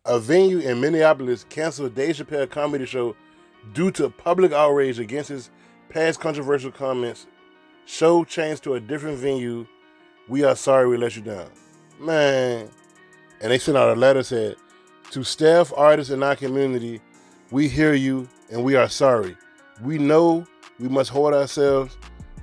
A venue in Minneapolis canceled Dave Chappelle comedy show due to public outrage against his past controversial comments. Show changed to a different venue. We are sorry we let you down. Man. And they sent out a letter said, to staff, artists, in our community, we hear you and we are sorry. We know we must hold ourselves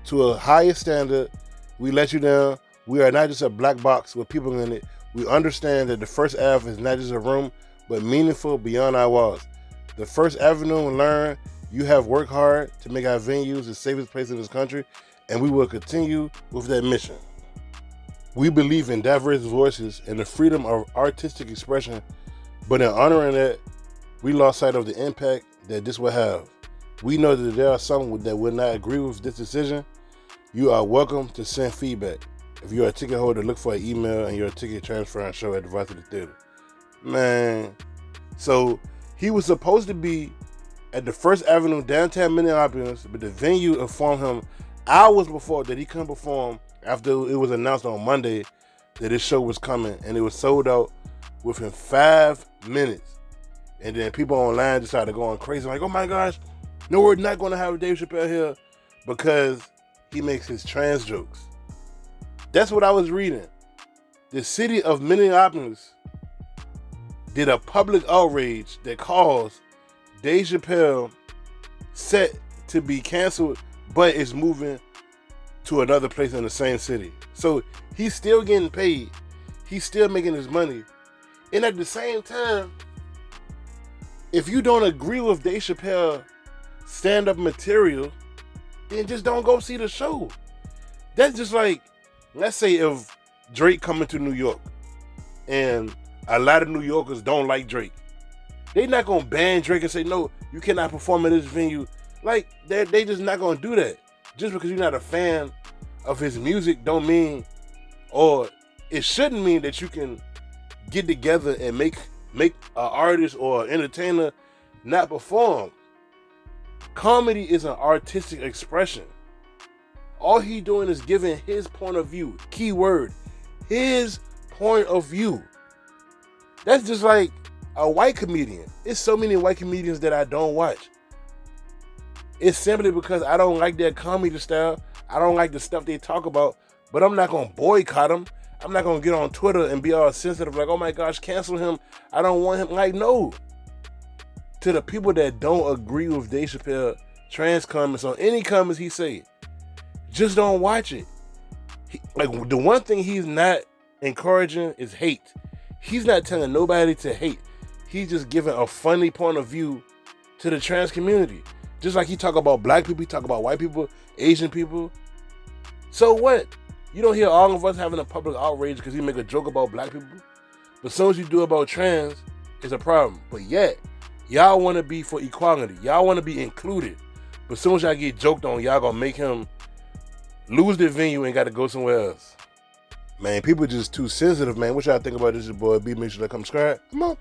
to a higher standard. We let you down. We are not just a black box with people in it. We understand that the First Ave is not just a room, but meaningful beyond our walls. The First Avenue learn you have worked hard to make our venues the safest place in this country, and we will continue with that mission. We believe in diverse voices and the freedom of artistic expression, but in honoring that, we lost sight of the impact that this will have. We know that there are some that will not agree with this decision. You are welcome to send feedback. If you're a ticket holder, look for an email and your ticket transfer and show at the Varsity Theater. Man, so he was supposed to be at the First Avenue downtown Minneapolis, but the venue informed him hours before that he couldn't perform after it was announced on Monday that his show was coming, and it was sold out within 5 minutes. And then people online just started going crazy, like, oh my gosh, no, we're not going to have Dave Chappelle here because he makes his trans jokes. That's what I was reading. The city of Minneapolis did a public outrage that caused Dave Chappelle set to be canceled, but is moving to another place in the same city. So he's still getting paid. He's still making his money. And at the same time, if you don't agree with Dave Chappelle stand-up material, then just don't go see the show. That's just like, let's say if Drake coming to New York and a lot of New Yorkers don't like Drake. They're not going to ban Drake and say, no, you cannot perform at this venue. Like, they just not going to do that. Just because you're not a fan of his music don't mean, or it shouldn't mean that you can get together and make an artist or an entertainer not perform. Comedy is an artistic expression. All he doing is giving his point of view. Key word, his point of view. That's just like a white comedian. It's so many white comedians that I don't watch. It's simply because I don't like their comedy style. I don't like the stuff they talk about, but I'm not going to boycott them. I'm not going to get on Twitter and be all sensitive like, oh my gosh, cancel him. I don't want him. Like, no. To the people that don't agree with Dave Chappelle trans comments on any comments he say, just don't watch it. Like, the one thing he's not encouraging is hate. He's not telling nobody to hate. He's just giving a funny point of view to the trans community. Just like he talk about black people, he talk about white people, Asian people. So what? You don't hear all of us having a public outrage because he make a joke about black people. But as soon as you do about trans, it's a problem. But yet, y'all want to be for equality. Y'all want to be included. But as soon as y'all get joked on, y'all gonna make him lose the venue and got to go somewhere else. Man, people just too sensitive, man. What y'all think about this, boy? Be make sure to come subscribe. Come on.